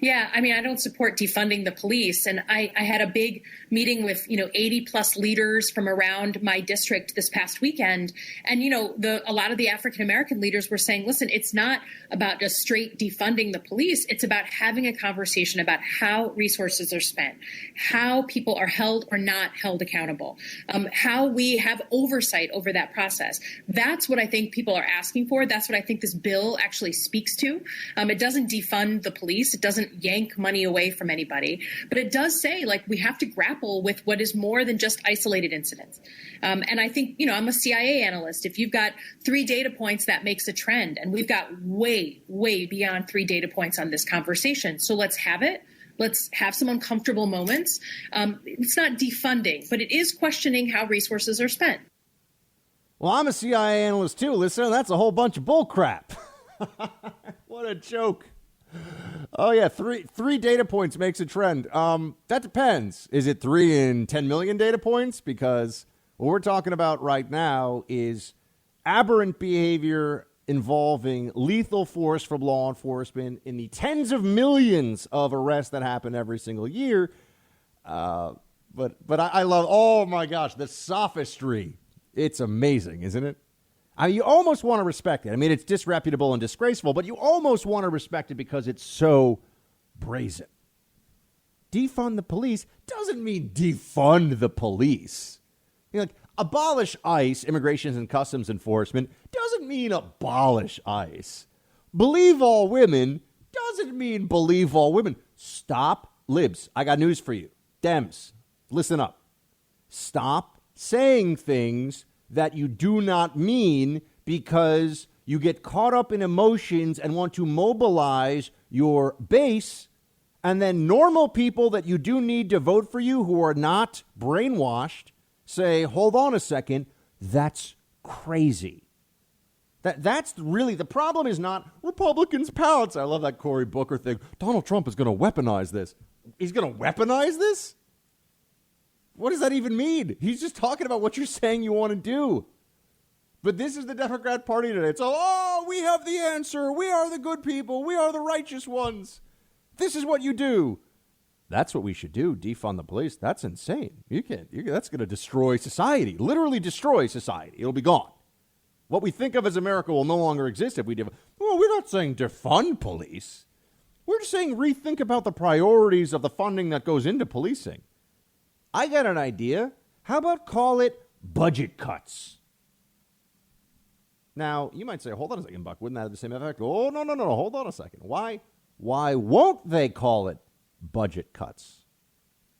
Yeah, I mean, I don't support defunding the police. And I had a big meeting with, 80 plus leaders from around my district this past weekend. And, a lot of the African American leaders were saying, listen, it's not about just straight defunding the police. It's about having a conversation about how resources are spent, how people are held or not held accountable, how we have oversight over that process. That's what I think people are asking for. That's what I think this bill actually speaks to. It doesn't defund the police. It doesn't yank money away from anybody. But it does say, we have to grapple with what is more than just isolated incidents. And I think, I'm a CIA analyst. If you've got 3 data points, that makes a trend. And we've got way, way beyond 3 data points on this conversation. So let's have it. Let's have some uncomfortable moments. It's not defunding, but it is questioning how resources are spent. Well, I'm a CIA analyst, too. Listen, that's a whole bunch of bull crap. What a joke. Oh, yeah. Three data points makes a trend. That depends. Is it 3 in 10 million data points? Because what we're talking about right now is aberrant behavior involving lethal force from law enforcement in the tens of millions of arrests that happen every single year. But I love, oh, my gosh, the sophistry. It's amazing, isn't it? You almost want to respect it. I mean, it's disreputable and disgraceful, but you almost want to respect it because it's so brazen. Defund the police doesn't mean defund the police. Abolish ICE, Immigration and Customs Enforcement, doesn't mean abolish ICE. Believe all women doesn't mean believe all women. Stop, libs. I got news for you. Dems, listen up. Stop saying things that you do not mean because you get caught up in emotions and want to mobilize your base, and then normal people that you do need to vote for you who are not brainwashed say, hold on a second, that's crazy. That's really, the problem is not Republicans pounce. I love that Cory Booker thing. Donald Trump is going to weaponize this. He's going to weaponize this? What does that even mean? He's just talking about what you're saying you want to do. But this is the Democrat Party today. It's all, we have the answer. We are the good people. We are the righteous ones. This is what you do. That's what we should do. Defund the police. That's insane. That's going to destroy society. Literally destroy society. It'll be gone. What we think of as America will no longer exist if we do. Well, we're not saying defund police. We're just saying rethink about the priorities of the funding that goes into policing. I got an idea. How about call it budget cuts? Now, you might say, hold on a second, Buck. Wouldn't that have the same effect? Oh, no. Hold on a second. Why won't they call it budget cuts?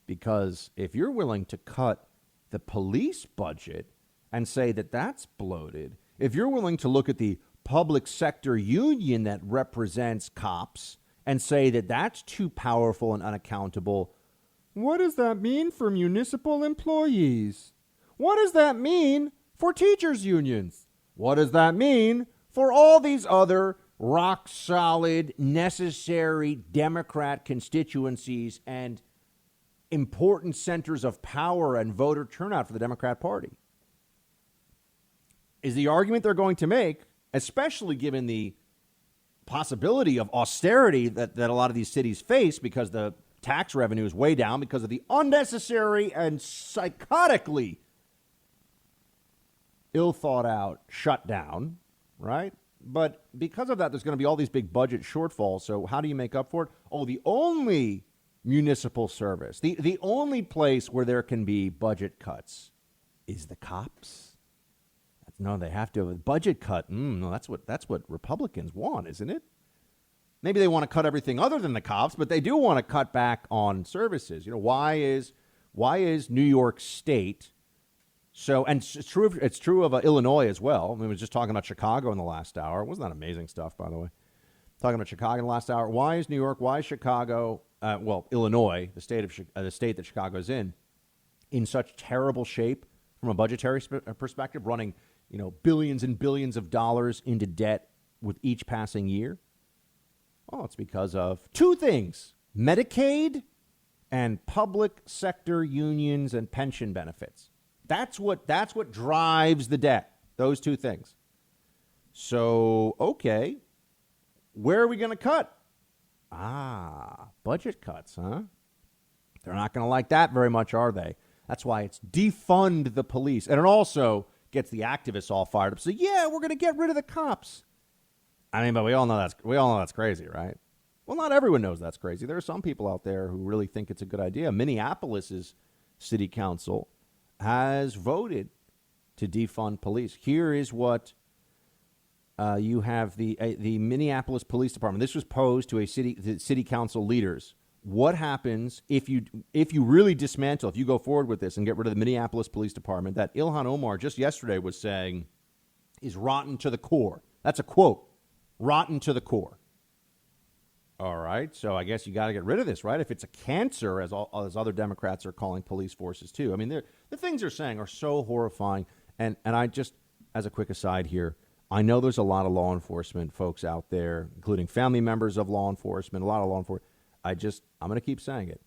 Because if you're willing to cut the police budget and say that that's bloated, if you're willing to look at the public sector union that represents cops and say that that's too powerful and unaccountable, what does that mean for municipal employees? What does that mean for teachers' unions? What does that mean for all these other rock-solid, necessary Democrat constituencies and important centers of power and voter turnout for the Democrat Party? Is the argument they're going to make, especially given the possibility of austerity that a lot of these cities face because the tax revenue is way down because of the unnecessary and psychotically ill-thought-out shutdown, right? But because of that, there's going to be all these big budget shortfalls. So how do you make up for it? Oh, the only municipal service, the only place where there can be budget cuts is the cops. No, they have to have a budget cut. No, that's what Republicans want, isn't it? Maybe they want to cut everything other than the cops, but they do want to cut back on services. Why is New York State so? And it's true of Illinois as well. I was just talking about Chicago in the last hour. Wasn't that amazing stuff, by the way? Talking about Chicago in the last hour. Why is New York? Why is Chicago? Illinois, the state that Chicago is in such terrible shape from a budgetary perspective, running billions and billions of dollars into debt with each passing year? Well, it's because of two things: Medicaid and public sector unions and pension benefits. That's what drives the debt. Those two things. So, okay, where are we going to cut? Budget cuts, huh? They're not going to like that very much, are they? That's why it's defund the police. And it also gets the activists all fired up. So, yeah, we're going to get rid of the cops. I mean, but we all know that's crazy, right? Well, not everyone knows that's crazy. There are some people out there who really think it's a good idea. Minneapolis's city council has voted to defund police. Here is what you have the Minneapolis Police Department. This was posed to the city council leaders. What happens if you really dismantle, if you go forward with this and get rid of the Minneapolis Police Department that Ilhan Omar just yesterday was saying is rotten to the core? That's a quote. Rotten to the core. All right, so I guess you got to get rid of this, right? If it's a cancer, as other Democrats are calling police forces too. I mean, the things they're saying are so horrifying. And I just, as a quick aside here, I know there's a lot of law enforcement folks out there, including family members of law enforcement, a lot of law enforcement. I'm going to keep saying it.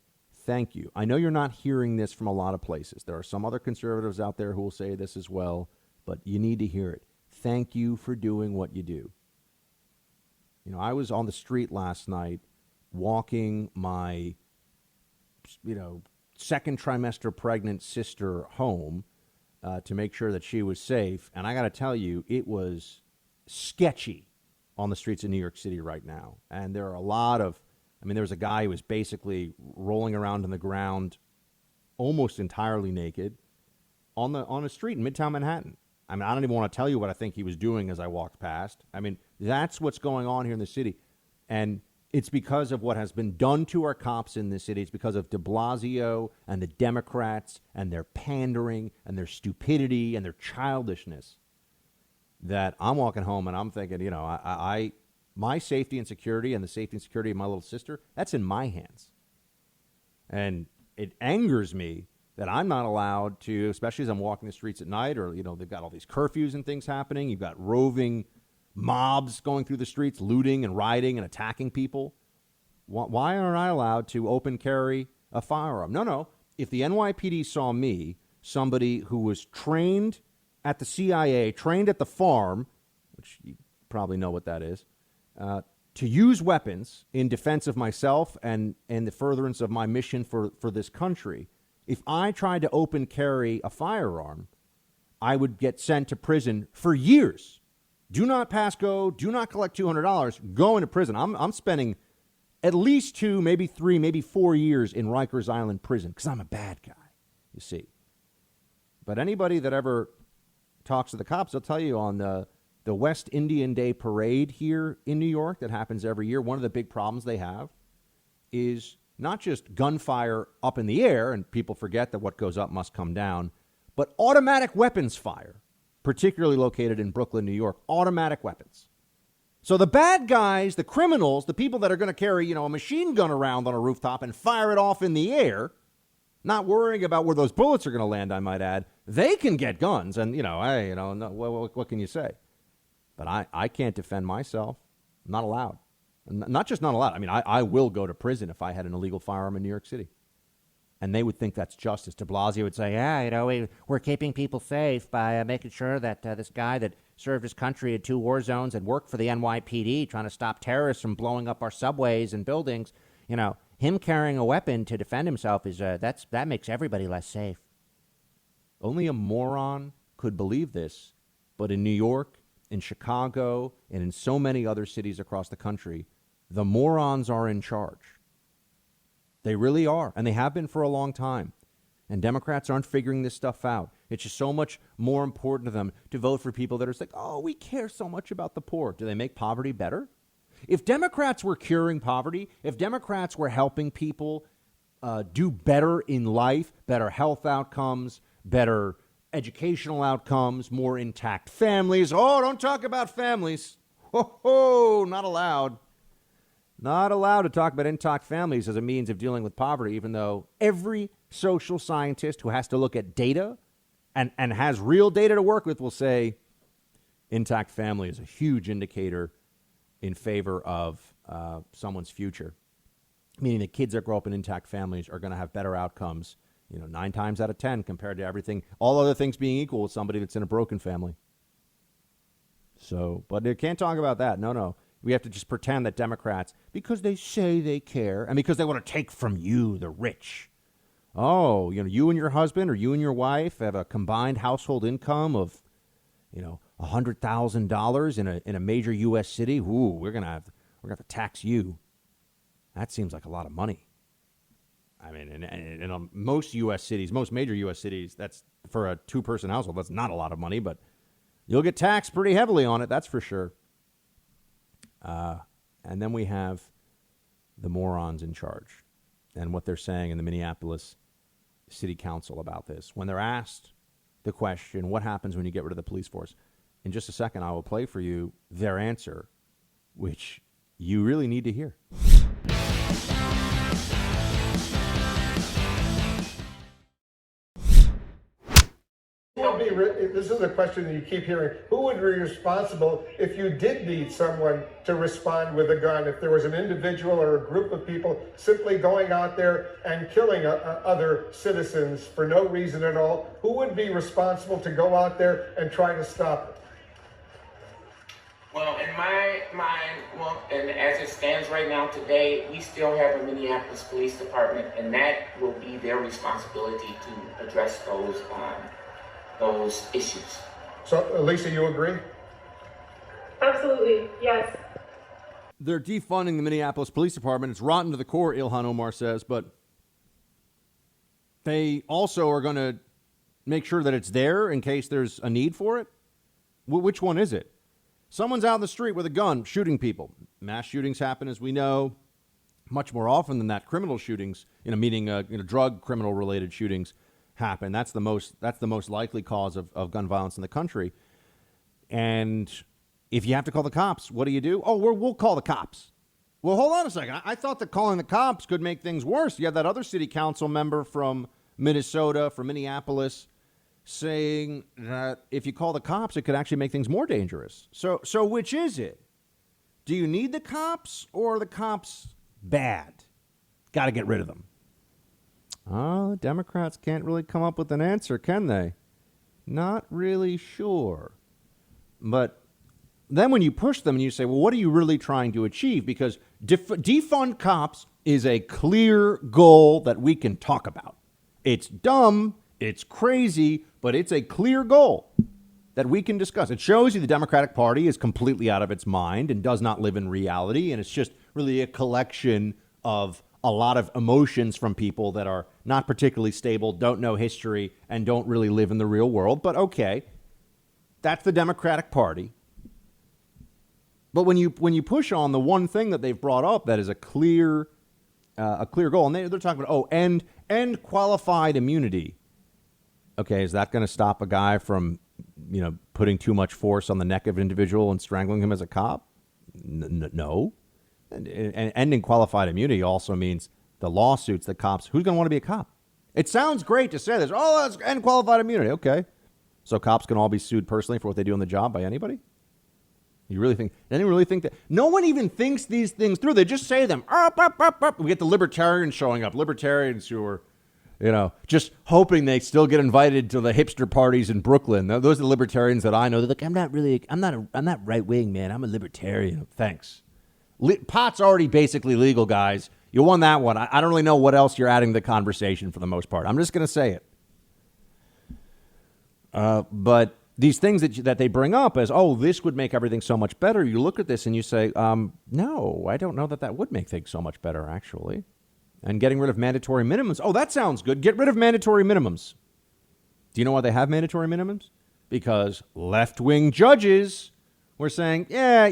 Thank you. I know you're not hearing this from a lot of places. There are some other conservatives out there who will say this as well, but you need to hear it. Thank you for doing what you do. You know, I was on the street last night walking my, second trimester pregnant sister home to make sure that she was safe. And I got to tell you, it was sketchy on the streets of New York City right now. And there are there was a guy who was basically rolling around on the ground almost entirely naked on a street in Midtown Manhattan. I mean, I don't even want to tell you what I think he was doing as I walked past. I mean, that's what's going on here in the city. And it's because of what has been done to our cops in this city. It's because of de Blasio and the Democrats and their pandering and their stupidity and their childishness that I'm walking home and I'm thinking, my safety and security and the safety and security of my little sister, that's in my hands. And it angers me that I'm not allowed to, especially as I'm walking the streets at night, or, they've got all these curfews and things happening. You've got roving mobs going through the streets, looting and rioting and attacking people. Why aren't I allowed to open carry a firearm? No. If the NYPD saw me, somebody who was trained at the CIA, trained at the farm, which you probably know what that is, to use weapons in defense of myself and the furtherance of my mission for this country, if I tried to open carry a firearm, I would get sent to prison for years. Do not pass go. Do not collect $200. Go into prison. I'm spending at least 2, maybe 3, maybe 4 years in Rikers Island prison because I'm a bad guy, you see. But anybody that ever talks to the cops, they'll tell you on the West Indian Day Parade here in New York that happens every year, one of the big problems they have is not just gunfire up in the air, and people forget that what goes up must come down, but automatic weapons fire, particularly located in Brooklyn, New York, automatic weapons. So the bad guys, the criminals, the people that are going to carry, a machine gun around on a rooftop and fire it off in the air, not worrying about where those bullets are going to land, I might add, they can get guns. And, what can you say? But I can't defend myself. I'm not allowed. Not just not allowed. I mean, I will go to prison if I had an illegal firearm in New York City. And they would think that's justice. De Blasio would say, we're keeping people safe by making sure that this guy that served his country in 2 war zones and worked for the NYPD trying to stop terrorists from blowing up our subways and buildings, him carrying a weapon to defend himself that makes everybody less safe. Only a moron could believe this. But in New York, in Chicago, and in so many other cities across the country, the morons are in charge. They really are, and they have been for a long time. And Democrats aren't figuring this stuff out. It's just so much more important to them to vote for people that are like, we care so much about the poor. Do they make poverty better? If Democrats were curing poverty, if Democrats were helping people do better in life, better health outcomes, better educational outcomes, more intact families. Oh, don't talk about families. Not allowed. Not allowed to talk about intact families as a means of dealing with poverty, even though every social scientist who has to look at data and has real data to work with will say intact family is a huge indicator in favor of someone's future, meaning the kids that grow up in intact families are going to have better outcomes 9 times out of 10 compared to everything, all other things being equal with somebody that's in a broken family. So, but they can't talk about that. No. We have to just pretend that Democrats, because they say they care and because they want to take from you, the rich. Oh, you and your husband or you and your wife have a combined household income of, $100,000 in a major U.S. city. Ooh, we're gonna have to tax you. That seems like a lot of money. I mean, in most U.S. cities, most major U.S. cities, that's for a two-person household. That's not a lot of money, but you'll get taxed pretty heavily on it. That's for sure. And then we have the morons in charge and what they're saying in the Minneapolis City Council about this. When they're asked the question, what happens when you get rid of the police force? In just a second, I will play for you their answer, which you really need to hear. This is a question that you keep hearing. Who would be responsible if you did need someone to respond with a gun? If there was an individual or a group of people simply going out there and killing other citizens for no reason at all, who would be responsible to go out there and try to stop it? Well, in my mind, and as it stands right now today, we still have a Minneapolis Police Department, and that will be their responsibility to address those issues. So, Lisa, you agree? Absolutely, yes. They're defunding the Minneapolis Police Department. It's rotten to the core, Ilhan Omar says, but they also are going to make sure that it's there in case there's a need for it. Which one is it? Someone's out in the street with a gun shooting people. Mass shootings happen, as we know, much more often than that. Criminal shootings, meaning drug criminal related shootings happen. That's the most likely cause of gun violence in the country. And if you have to call the cops, what do? Oh, we'll call the cops. Well, hold on a second. I thought that calling the cops could make things worse. You have that other city council member from Minnesota, from Minneapolis, saying that if you call the cops, it could actually make things more dangerous. So which is it? Do you need the cops or are the cops bad? Got to get rid of them. Oh, Democrats can't really come up with an answer, can they? Not really sure. But then when you push them and you say, well, what are you really trying to achieve? Because defund cops is a clear goal that we can talk about. It's dumb, it's crazy, but it's a clear goal that we can discuss. It shows you the Democratic Party is completely out of its mind and does not live in reality. And it's just really a collection of a lot of emotions from people that are not particularly stable, don't know history, and don't really live in the real world. But okay, that's the Democratic Party. But when you push on the one thing that they've brought up that is a clear goal, and they're talking about end qualified immunity. Okay, is that going to stop a guy from putting too much force on the neck of an individual and strangling him as a cop? No. And ending qualified immunity also means the lawsuits that cops, who's going to want to be a cop? It sounds great to say this. Oh, let's end qualified immunity. Okay. So cops can all be sued personally for what they do on the job by anybody? You really think, anyone really think that? No one even thinks these things through. They just say them. We get the libertarians showing up. Libertarians who are, just hoping they still get invited to the hipster parties in Brooklyn. Those are the libertarians that I know. They're like, I'm not right wing, man. I'm a libertarian. Thanks. Pot's already basically legal, guys. You won that one. I don't really know what else you're adding to the conversation for the most part. I'm just going to say it. But these things that they bring up as, oh, this would make everything so much better. You look at this and you say, no, I don't know that would make things so much better, actually. And getting rid of mandatory minimums. Oh, that sounds good. Get rid of mandatory minimums. Do you know why they have mandatory minimums? Because left-wing judges were saying, yeah,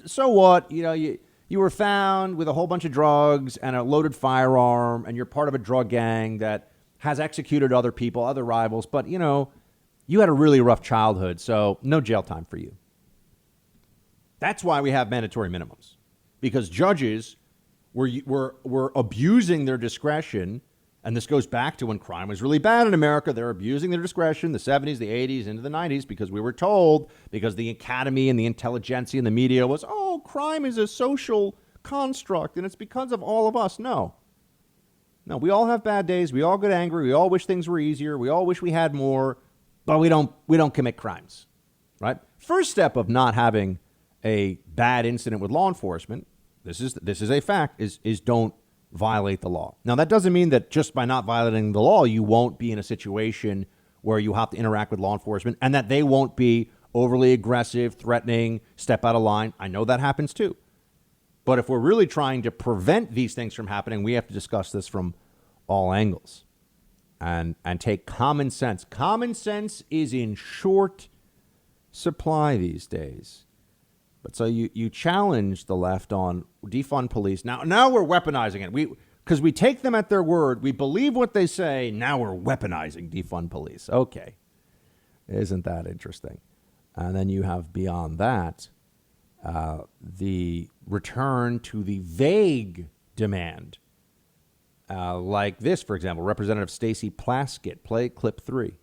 so what? You were found with a whole bunch of drugs and a loaded firearm, and you're part of a drug gang that has executed other people, other rivals, but, you had a really rough childhood, so no jail time for you. That's why we have mandatory minimums, because judges were abusing their discretion, and this goes back to when crime was really bad in America. They're abusing their discretion, the 70s, the 80s, into the 90s, because we were told, because the academy and the intelligentsia and the media was, oh, crime is a social construct, and it's because of all of us. No, we all have bad days. We all get angry. We all wish things were easier. We all wish we had more, but we don't commit crimes, right? First step of not having a bad incident with law enforcement, this is a fact, is don't violate the law. Now, that doesn't mean that just by not violating the law, you won't be in a situation where you have to interact with law enforcement and that they won't be overly aggressive, threatening, step out of line. I know that happens too. But if we're really trying to prevent these things from happening, we have to discuss this from all angles and take common sense. Common sense is in short supply these days. But so you challenge the left on defund police. Now we're weaponizing it. Because we take them at their word. We believe what they say. Now we're weaponizing defund police. Okay. Isn't that interesting? And then you have beyond that, the return to the vague demand. Like this, for example, Representative Stacey Plaskett. Play clip 3.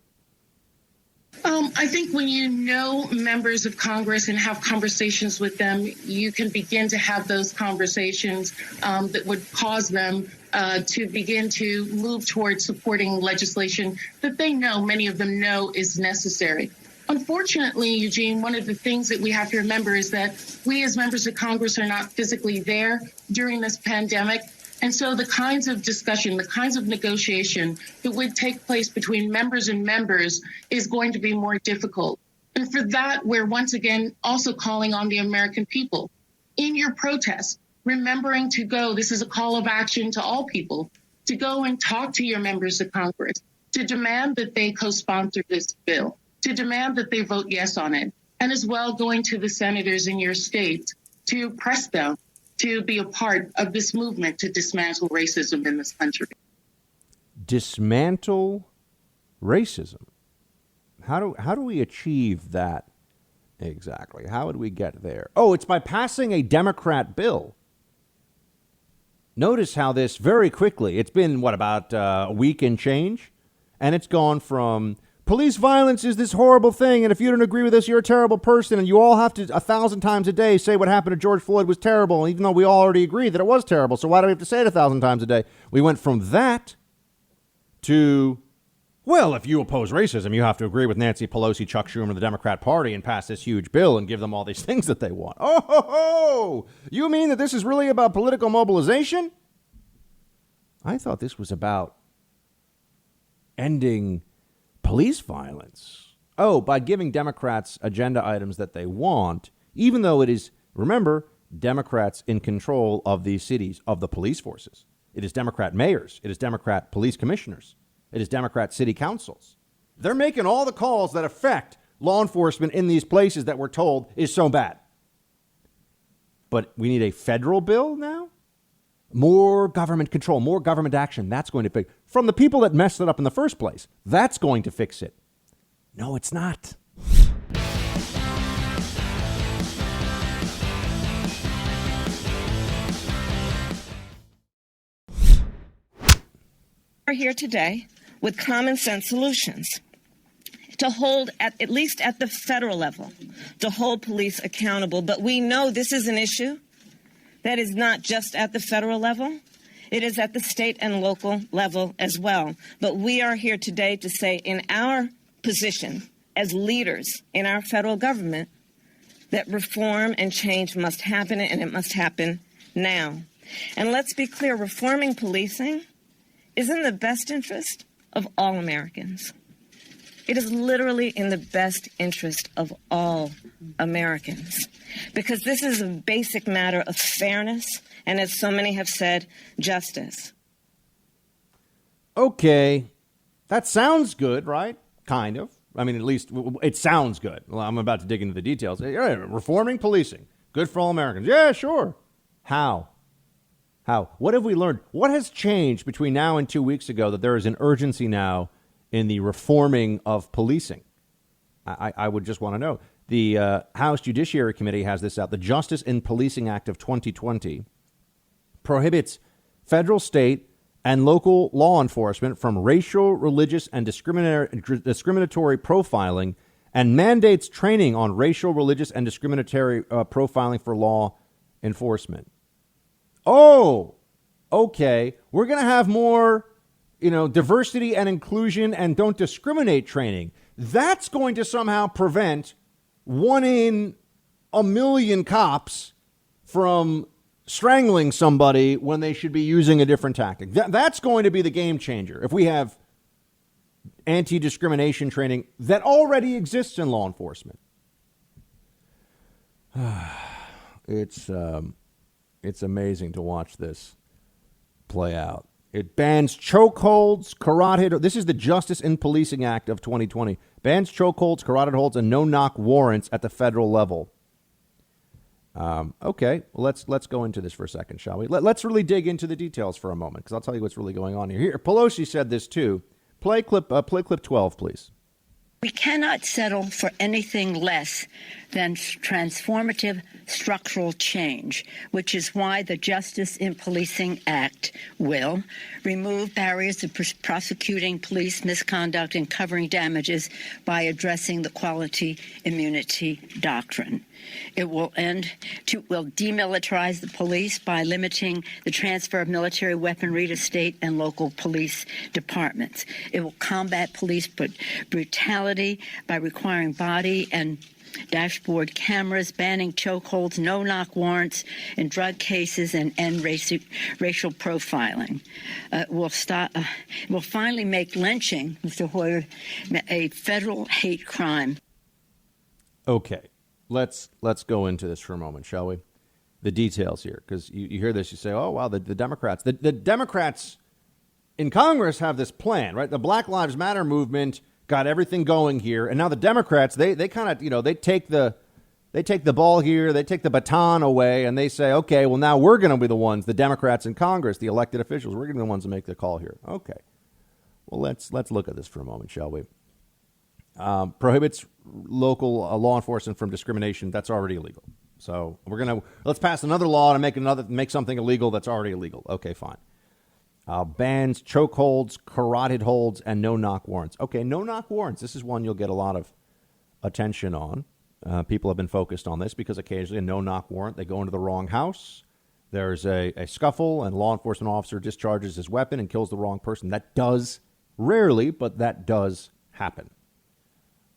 I think when you know members of Congress and have conversations with them, you can begin to have those conversations that would cause them to begin to move towards supporting legislation that they know, many of them know, is necessary. Unfortunately, Eugene, one of the things that we have to remember is that we as members of Congress are not physically there during this pandemic. And so the kinds of discussion, the kinds of negotiation that would take place between members and members is going to be more difficult. And for that, we're once again also calling on the American people. In your protest, remembering to go, this is a call of action to all people, to go and talk to your members of Congress, to demand that they co-sponsor this bill, to demand that they vote yes on it, and as well going to the senators in your state to press them to be a part of this movement to dismantle racism in this country. Dismantle racism. How do we achieve that exactly? How would we get there? Oh, it's by passing a Democrat bill. Notice how this very quickly, it's been, about a week and change? And it's gone from police violence is this horrible thing, and if you don't agree with us, you're a terrible person, and you all have to 1,000 times a day say what happened to George Floyd was terrible, even though we all already agreed that it was terrible. So why do we have to say it 1,000 times a day? We went from that to, well, if you oppose racism, you have to agree with Nancy Pelosi, Chuck Schumer, and the Democrat Party and pass this huge bill and give them all these things that they want. Oh, ho, ho! You mean that this is really about political mobilization? I thought this was about ending police violence. Oh, by giving Democrats agenda items that they want, even though it is, remember, Democrats in control of these cities, of the police forces. It is Democrat mayors. It is Democrat police commissioners. It is Democrat city councils. They're making all the calls that affect law enforcement in these places that we're told is so bad. But we need a federal bill now? More government control, more government action. That's going to fix from the people that messed it up in the first place. That's going to fix it. No, it's not. We're here today with common sense solutions to hold at least at the federal level, to hold police accountable. But we know this is an issue that is not just at the federal level. It is at the state and local level as well. But we are here today to say in our position as leaders in our federal government that reform and change must happen, and it must happen now. And let's be clear, reforming policing is in the best interest of all Americans. It is literally in the best interest of all Americans, because this is a basic matter of fairness and, as so many have said, justice. Okay, that sounds good, right? Kind of. I mean, at least it sounds good. Well, I'm about to dig into the details. Yeah, reforming policing, good for all Americans. Yeah, sure. How? What have we learned? What has changed between now and 2 weeks ago that there is an urgency now in the reforming of policing? I would just want to know. The House Judiciary Committee has this out. The Justice in Policing Act of 2020 prohibits federal, state, and local law enforcement from racial, religious, and discriminatory profiling, and mandates training on racial, religious, and discriminatory profiling for law enforcement. Oh, okay. We're going to have more diversity and inclusion and don't discriminate training. That's going to somehow prevent 1 in a million cops from strangling somebody when they should be using a different tactic. That's going to be the game changer. If we have anti-discrimination training that already exists in law enforcement. It's amazing to watch this play out. It bans chokeholds, carotid. This is the Justice in Policing Act of 2020. Bans chokeholds, carotid holds, and no-knock warrants at the federal level. Okay, well, let's go into this for a second, shall we? Let's really dig into the details for a moment, because I'll tell you what's really going on here. Here, Pelosi said this too. Play clip 12, please. We cannot settle for anything less than transformative structural change, which is why the Justice in Policing Act will remove barriers to prosecuting police misconduct and covering damages by addressing the quality immunity doctrine. It will demilitarize the police by limiting the transfer of military weaponry to state and local police departments. It will combat police brutality by requiring body and dashboard cameras, banning chokeholds, no-knock warrants in drug cases, and end racial profiling. Will finally make lynching, Mr. Hoyer, a federal hate crime. Okay, let's go into this for a moment, shall we? The details here, because you hear this, you say, oh, wow, the Democrats. The Democrats in Congress have this plan, right? The Black Lives Matter movement got everything going here, and now the Democrats, they kind of, they take the ball here, they take the baton away, and they say, okay, well, now we're going to be the ones, the Democrats in Congress, the elected officials, we're going to be the ones to make the call here. Okay, well, let's look at this for a moment, shall we? Prohibits local law enforcement from discrimination. That's already illegal. So let's pass another law to make something illegal that's already illegal. Okay, fine. Bans chokeholds, carotid holds, and no-knock warrants. Okay, no-knock warrants. This is one you'll get a lot of attention on. People have been focused on this because occasionally a no-knock warrant, they go into the wrong house. There's a scuffle, and a law enforcement officer discharges his weapon and kills the wrong person. That does, rarely, but that does happen.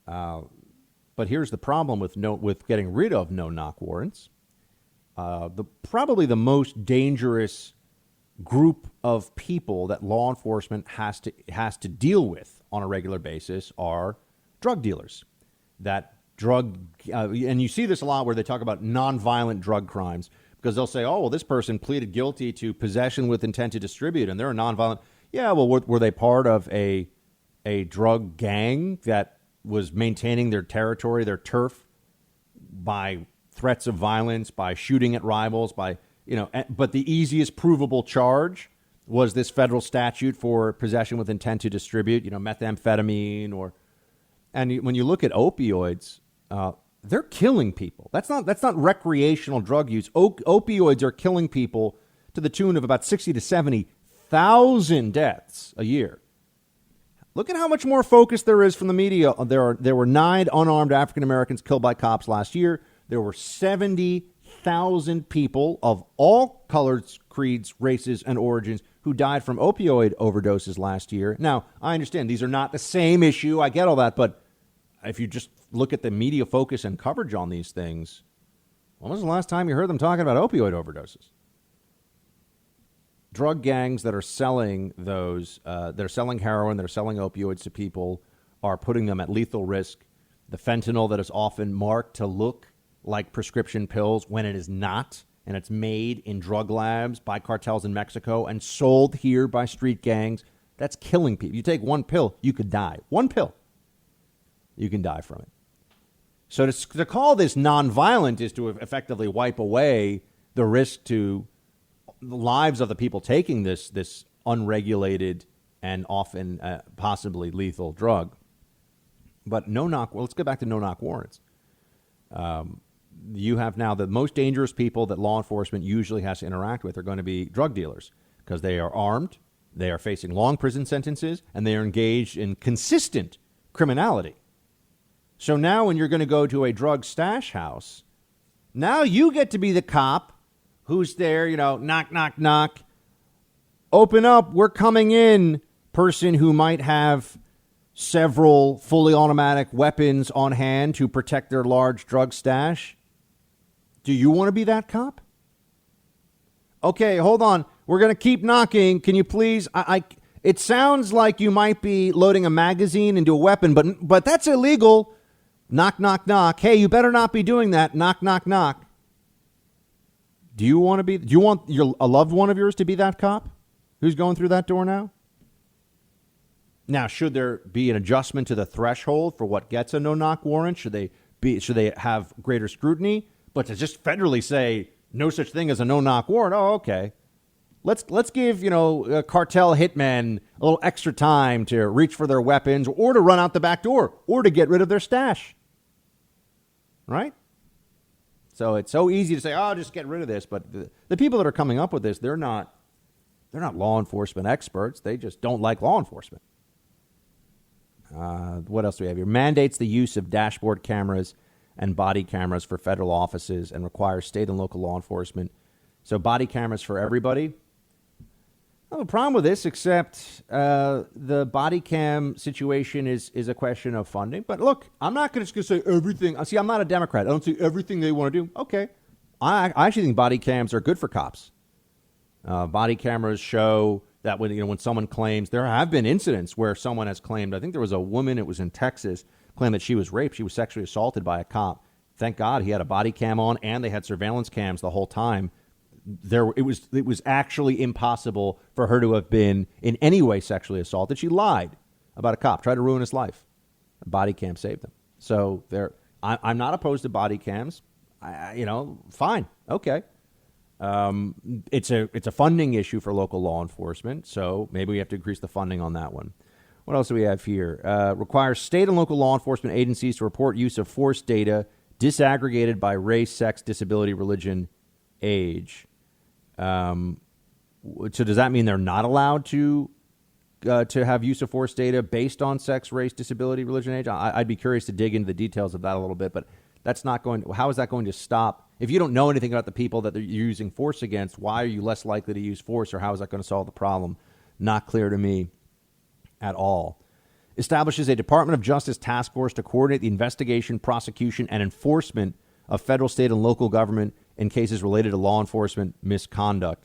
But here's the problem with getting rid of no-knock warrants. Probably the most dangerous group of people that law enforcement has to deal with on a regular basis are drug dealers. And you see this a lot where they talk about nonviolent drug crimes, because they'll say, oh, well, this person pleaded guilty to possession with intent to distribute, and they're a nonviolent. Yeah, well, were they part of a drug gang that was maintaining their territory, their turf, by threats of violence, by shooting at rivals, but the easiest provable charge was this federal statute for possession with intent to distribute, methamphetamine and when you look at opioids, they're killing people. That's not recreational drug use. Opioids are killing people to the tune of about 60 to 70,000 deaths a year. Look at how much more focus there is from the media. There were 9 unarmed African Americans killed by cops last year. There were 70,000 people of all colors, creeds, races, and origins who died from opioid overdoses last year. Now, I understand these are not the same issue. I get all that. But if you just look at the media focus and coverage on these things, when was the last time you heard them talking about opioid overdoses? Drug gangs that are selling they're selling heroin, they're selling opioids to people, are putting them at lethal risk. The fentanyl that is often marked to look like prescription pills when it is not, and it's made in drug labs by cartels in Mexico and sold here by street gangs, that's killing people. You take one pill, you could die. One pill, you can die from it. So to call this nonviolent is to effectively wipe away the risk to the lives of the people taking this unregulated and often possibly lethal drug. But let's go back to no-knock warrants. You have now the most dangerous people that law enforcement usually has to interact with are going to be drug dealers, because they are armed, they are facing long prison sentences, and they are engaged in consistent criminality. So now when you're going to go to a drug stash house, now you get to be the cop who's there, knock, knock, knock. Open up, we're coming in. Person who might have several fully automatic weapons on hand to protect their large drug stash. Do you want to be that cop? Okay, hold on. We're going to keep knocking. Can you please? It sounds like you might be loading a magazine into a weapon, but that's illegal. Knock, knock, knock. Hey, you better not be doing that. Knock, knock, knock. Do you want a loved one of yours to be that cop who's going through that door now? Now, should there be an adjustment to the threshold for what gets a no-knock warrant? Should they have greater scrutiny? But to just federally say no such thing as a no-knock warrant, oh, okay. Let's give, cartel hitmen a little extra time to reach for their weapons or to run out the back door or to get rid of their stash. Right? So it's so easy to say, oh, just get rid of this. But the people that are coming up with this, they're not law enforcement experts. They just don't like law enforcement. What else do we have here? Mandates the use of dashboard cameras and body cameras for federal offices and requires state and local law enforcement. So body cameras for everybody. No problem with this, except the body cam situation is a question of funding. But look, I'm not just going to say everything. See, I'm not a Democrat. I don't see everything they want to do. Okay. I actually think body cams are good for cops. Body cameras show that when someone claims, there have been incidents where someone has claimed, I think there was a woman, it was in Texas, claimed that she was raped. She was sexually assaulted by a cop. Thank God he had a body cam on and they had surveillance cams the whole time. It was actually impossible for her to have been in any way sexually assaulted. She lied about a cop, tried to ruin his life. A body cam saved him. So I'm not opposed to body cams. Fine. Okay. It's a funding issue for local law enforcement, so maybe we have to increase the funding on that one. What else do we have here? Requires state and local law enforcement agencies to report use of force data disaggregated by race, sex, disability, religion, age. So does that mean they're not allowed to have use of force data based on sex, race, disability, religion, age? I'd be curious to dig into the details of that a little bit, but that's not going to, how is that going to stop? If you don't know anything about the people that they're using force against, why are you less likely to use force, or how is that going to solve the problem? Not clear to me at all. Establishes a Department of Justice task force to coordinate the investigation, prosecution, and enforcement of federal, state, and local government in cases related to law enforcement misconduct.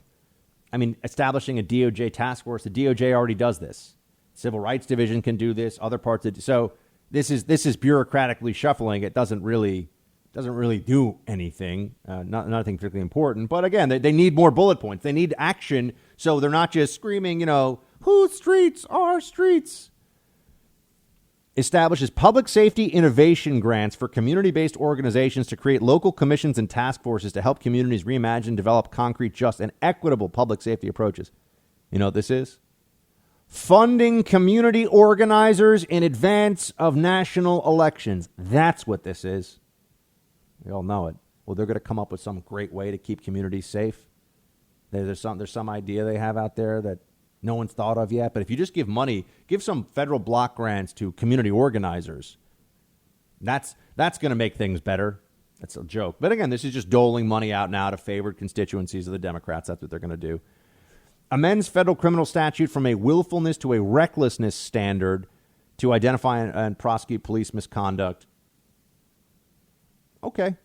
I mean, establishing a DOJ task force, the DOJ already does this. Civil Rights Division can do this, other parts of so this is bureaucratically shuffling. It doesn't really do anything, nothing particularly important. But again, they need more bullet points. They need action, so they're not just screaming, whose streets are streets. Establishes public safety innovation grants for community-based organizations to create local commissions and task forces to help communities reimagine, develop concrete, just, and equitable public safety approaches. You know what this is? Funding community organizers in advance of national elections. That's what this is. We all know it. Well, they're going to come up with some great way to keep communities safe. There's some idea they have out there that no one's thought of yet. But if you just give money, give some federal block grants to community organizers, that's going to make things better. That's a joke. But again, this is just doling money out now to favored constituencies of the Democrats. That's what they're going to do. Amends federal criminal statute from a willfulness to a recklessness standard to identify and prosecute police misconduct. Okay.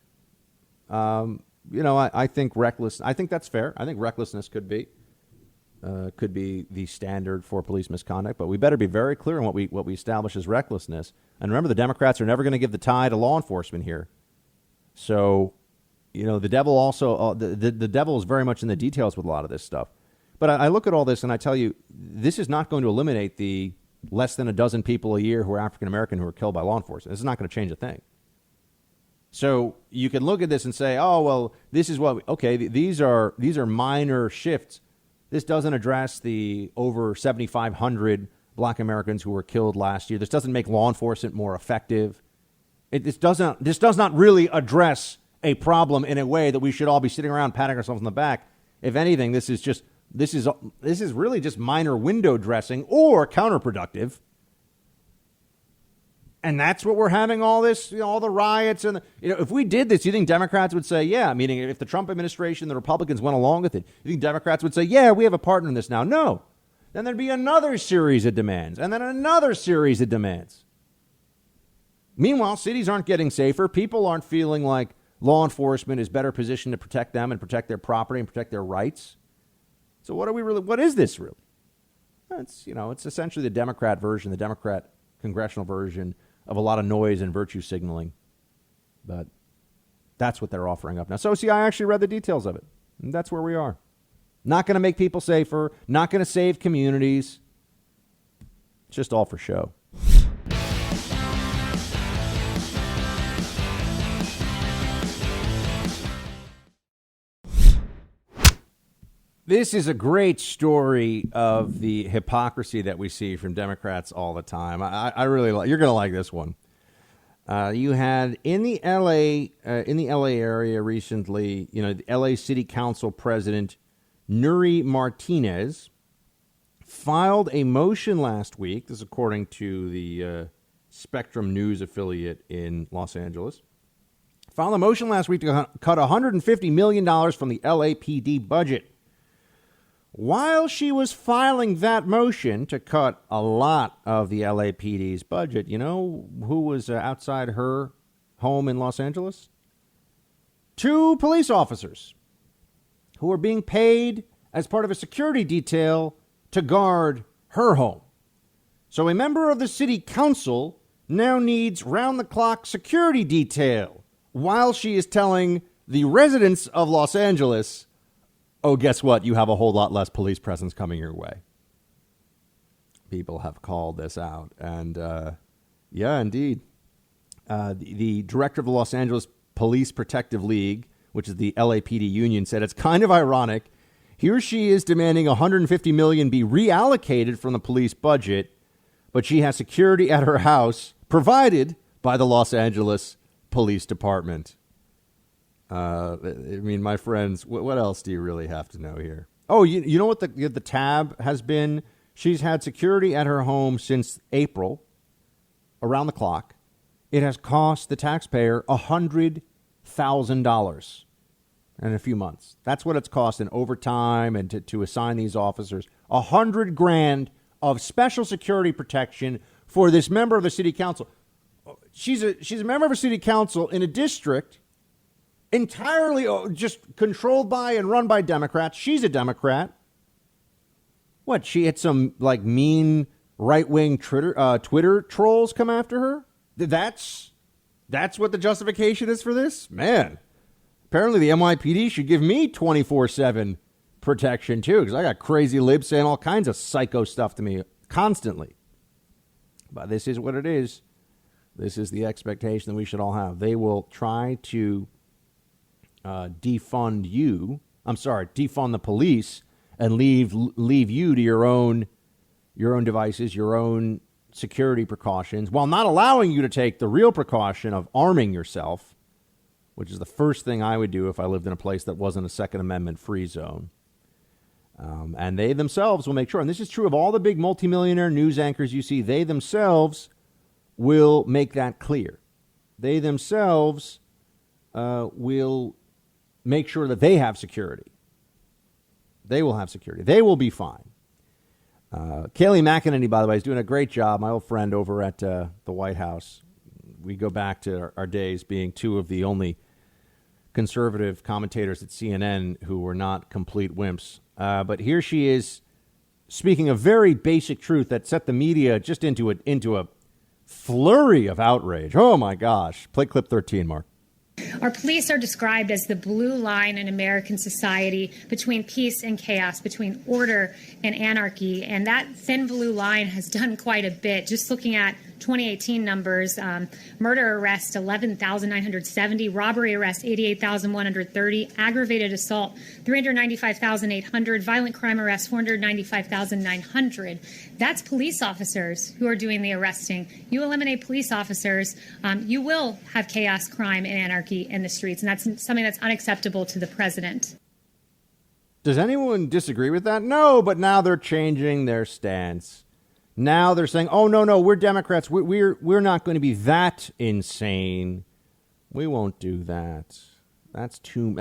I think I think that's fair. I think recklessness could be the standard for police misconduct, but we better be very clear on what we establish as recklessness. And remember, the Democrats are never going to give the tie to law enforcement here. So, the devil also the devil is very much in the details with a lot of this stuff. But I look at all this and I tell you, this is not going to eliminate the less than a dozen people a year who are African American who are killed by law enforcement. This is not going to change a thing. So you can look at this and say, oh, well, this is these are minor shifts. This doesn't address the over 7,500 black Americans who were killed last year. This doesn't make law enforcement more effective. This does not really address a problem in a way that we should all be sitting around patting ourselves on the back. If anything, this is really just minor window dressing or counterproductive. And that's what we're having all this, all the riots. And, if we did this, you think Democrats would say, yeah, meaning if the Trump administration, the Republicans went along with it, you think Democrats would say, yeah, we have a partner in this now? No. Then there'd be another series of demands and then another series of demands. Meanwhile, cities aren't getting safer. People aren't feeling like law enforcement is better positioned to protect them and protect their property and protect their rights. So what is this really? It's essentially the Democrat version, the Democrat congressional version of a lot of noise and virtue signaling. But that's what they're offering up now. So, see, I actually read the details of it. And that's where we are. Not going to make people safer, not going to save communities. It's just all for show. This is a great story of the hypocrisy that we see from Democrats all the time. I really like. You're going to like this one. You had in the LA area recently. The LA City Council President Nuri Martinez filed a motion last week. This is according to the Spectrum News affiliate in Los Angeles. Filed a motion last week to cut $150 million from the LAPD budget. While she was filing that motion to cut a lot of the LAPD's budget, you know who was outside her home in Los Angeles? 2 police officers who were being paid as part of a security detail to guard her home. So a member of the city council now needs round-the-clock security detail while she is telling the residents of Los Angeles, oh, guess what? You have a whole lot less police presence coming your way. People have called this out. And, yeah, indeed. The director of the Los Angeles Police Protective League, which is the LAPD union, said it's kind of ironic. Here she is demanding $150 million be reallocated from the police budget, but she has security at her house provided by the Los Angeles Police Department. My friends, what else do you really have to know here? Oh, you know what the tab has been? She's had security at her home since April, around the clock. It has cost the taxpayer $100,000 in a few months. That's what it's cost in overtime and to assign these officers. $100,000 of special security protection for this member of the city council. She's a member of a city council in a district entirely just controlled by and run by Democrats. She's a Democrat. What, she had some mean right-wing Twitter trolls come after her? That's what the justification is for this? Man, apparently the NYPD should give me 24/7 protection too, because I got crazy libs saying all kinds of psycho stuff to me constantly. But this is what it is. This is the expectation that we should all have. They will try to defund the police and leave you to your own devices, your own security precautions, while not allowing you to take the real precaution of arming yourself, which is the first thing I would do if I lived in a place that wasn't a Second Amendment free zone. And they themselves will make sure, and this is true of all the big multimillionaire news anchors you see, they themselves will make that clear. They themselves will make sure that they have security. They will have security. They will be fine. Kayleigh McEnany, by the way, is doing a great job. My old friend over at the White House. We go back to our days being 2 of the only conservative commentators at CNN who were not complete wimps. But here she is speaking a very basic truth that set the media just into a flurry of outrage. Oh, my gosh. Play clip 13, Mark. Our police are described as the blue line in American society between peace and chaos, between order and anarchy. And that thin blue line has done quite a bit. Just looking at 2018 numbers, murder arrests 11,970, robbery arrests 88,130, aggravated assault 395,800, violent crime arrests 495,900. That's police officers who are doing the arresting. You eliminate police officers, you will have chaos, crime, and anarchy in the streets, and that's something that's unacceptable to the president. Does anyone disagree with that? No, but now they're changing their stance. Now they're saying, oh, no, we're Democrats. We're not going to be that insane. We won't do that. That's too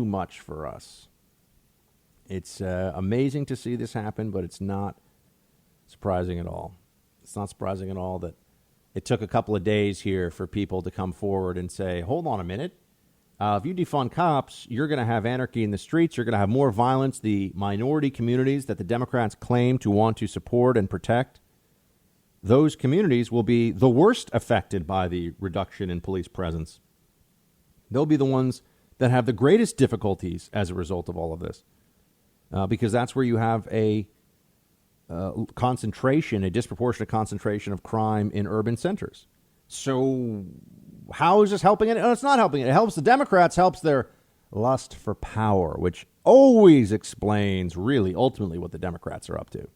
much for us. It's amazing to see this happen, but it's not surprising at all. It's not surprising at all that it took a couple of days here for people to come forward and say, hold on a minute. If you defund cops, you're going to have anarchy in the streets. You're going to have more violence. The minority communities that the Democrats claim to want to support and protect, those communities will be the worst affected by the reduction in police presence. They'll be the ones that have the greatest difficulties as a result of all of this, because that's where you have a concentration, a disproportionate concentration of crime in urban centers. So how is this helping it? Oh, it's not helping it. It helps the Democrats, helps their lust for power, which always explains really ultimately what the Democrats are up to.